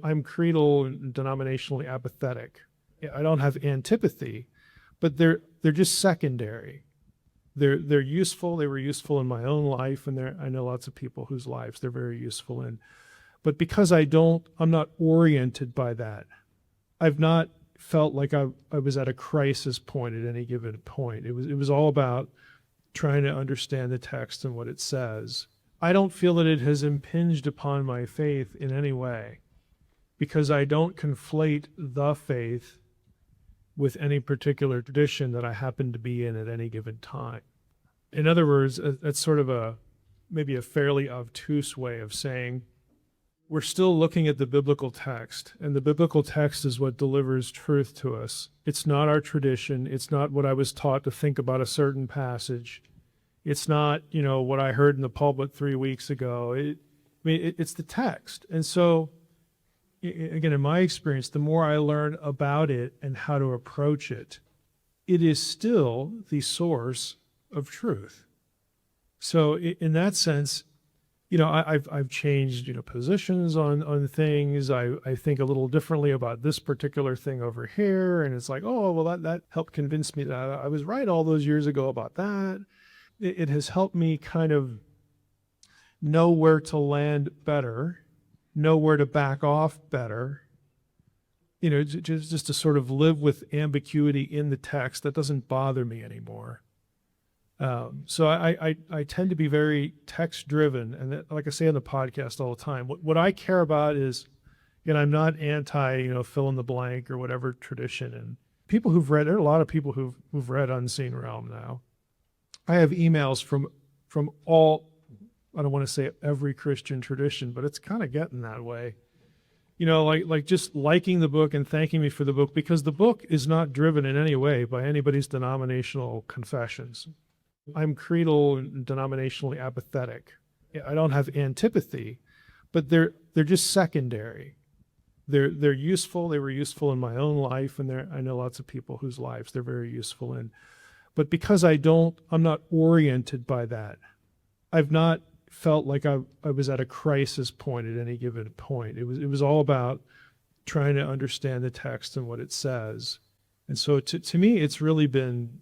I'm creedal and denominationally apathetic. I don't have antipathy, but they're just secondary. They're useful. They were useful in my own life, and I know lots of people whose lives they're very useful in. But because I'm not oriented by that. I've not felt like I was at a crisis point at any given point. It was all about trying to understand the text and what it says. I don't feel that it has impinged upon my faith in any way, because I don't conflate the faith with any particular tradition that I happen to be in at any given time. In other words, that's sort of maybe a fairly obtuse way of saying we're still looking at the biblical text, and the biblical text is what delivers truth to us. It's not our tradition. It's not what I was taught to think about a certain passage. It's not, what I heard in the pulpit 3 weeks ago. It's the text. And so, again, in my experience, the more I learn about it and how to approach it, it is still the source of truth. So in that sense, I've changed, positions on things. I think a little differently about this particular thing over here. And it's like, oh, well, that helped convince me that I was right all those years ago about that. It has helped me kind of know where to land better, know where to back off better, just to sort of live with ambiguity in the text. That doesn't bother me anymore. So I tend to be very text driven, and that, like I say on the podcast all the time, what I care about is, I'm not anti, fill in the blank or whatever tradition. And people there are a lot of people who've read Unseen Realm now. I have emails from all, I don't want to say every Christian tradition, but it's kind of getting that way. Like just liking the book and thanking me for the book, because the book is not driven in any way by anybody's denominational confessions. I'm creedal and denominationally apathetic. I don't have antipathy, but they're just secondary. They're useful. They were useful in my own life, and I know lots of people whose lives they're very useful in. But because I'm not oriented by that. I've not felt like I was at a crisis point at any given point. It was all about trying to understand the text and what it says. And so to me, it's really been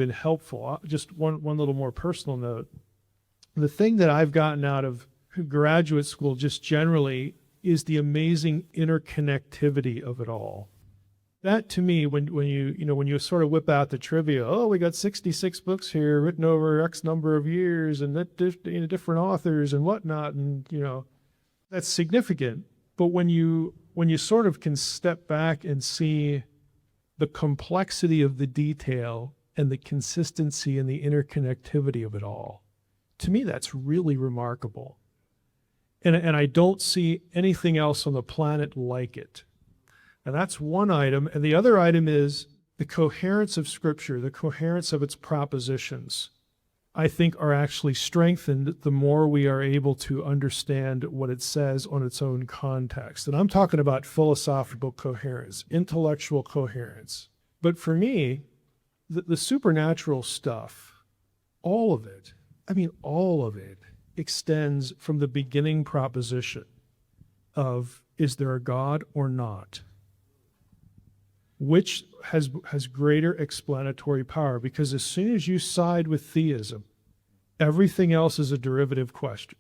helpful. Just one little more personal note. The thing that I've gotten out of graduate school just generally is the amazing interconnectivity of it all. That to me, when you sort of whip out the trivia, oh, we got 66 books here written over X number of years and different authors and whatnot, and that's significant. But when you sort of can step back and see the complexity of the detail and the consistency and the interconnectivity of it all, to me, that's really remarkable. And I don't see anything else on the planet like it. And that's one item. And the other item is the coherence of Scripture, the coherence of its propositions, I think are actually strengthened the more we are able to understand what it says on its own context. And I'm talking about philosophical coherence, intellectual coherence. But for me, the supernatural stuff, all of it extends from the beginning proposition of, is there a God or not? Which has greater explanatory power, because as soon as you side with theism, everything else is a derivative question.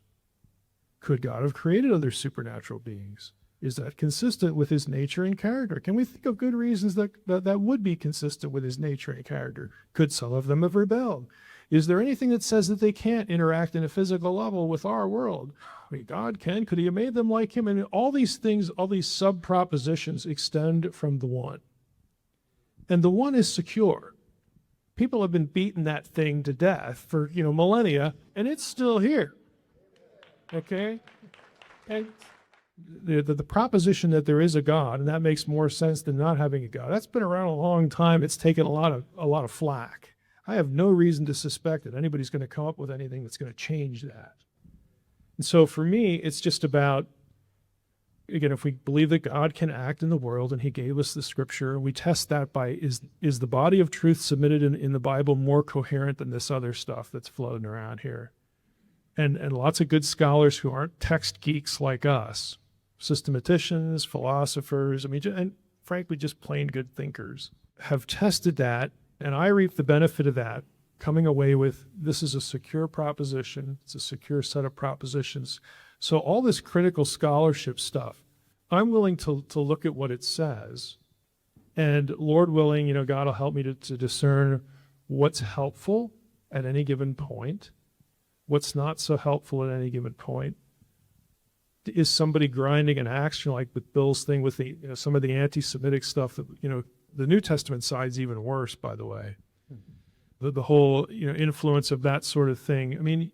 Could God have created other supernatural beings? Is that consistent with his nature and character? Can we think of good reasons that would be consistent with his nature and character? Could some of them have rebelled? Is there anything that says that they can't interact in a physical level with our world? God can. Could he have made them like him? And all these things, all these sub-propositions extend from the one. And the one is secure. People have been beating that thing to death for, millennia, and it's still here. Okay? And the proposition that there is a God, and that makes more sense than not having a God, that's been around a long time. It's taken a lot of flack. I have no reason to suspect that anybody's going to come up with anything that's going to change that. And so for me, it's just about, again, if we believe that God can act in the world and he gave us the Scripture, and we test that by, is the body of truth submitted in the Bible more coherent than this other stuff that's floating around here? And lots of good scholars who aren't text geeks like us systematicians, philosophers, I mean, and frankly, just plain good thinkers have tested that, and I reap the benefit of that, coming away with this is a secure proposition, it's a secure set of propositions. So all this critical scholarship stuff, I'm willing to look at what it says, and Lord willing, God will help me to discern what's helpful at any given point, what's not so helpful at any given point. Is somebody grinding an axe, like with Bill's thing with the some of the anti-Semitic stuff that the New Testament side's even worse, by the way. The whole influence of that sort of thing. I mean,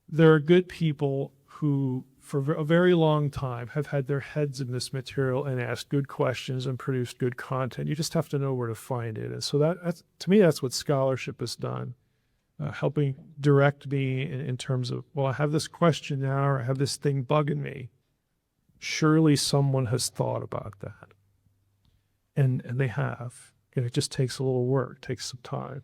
there are good people who for a very long time have had their heads in this material and asked good questions and produced good content. You just have to know where to find it. And so that's, to me, that's what scholarship has done, helping direct me in terms of, well, I have this question now, or I have this thing bugging me. Surely someone has thought about that. And they have. It just takes a little work, takes some time.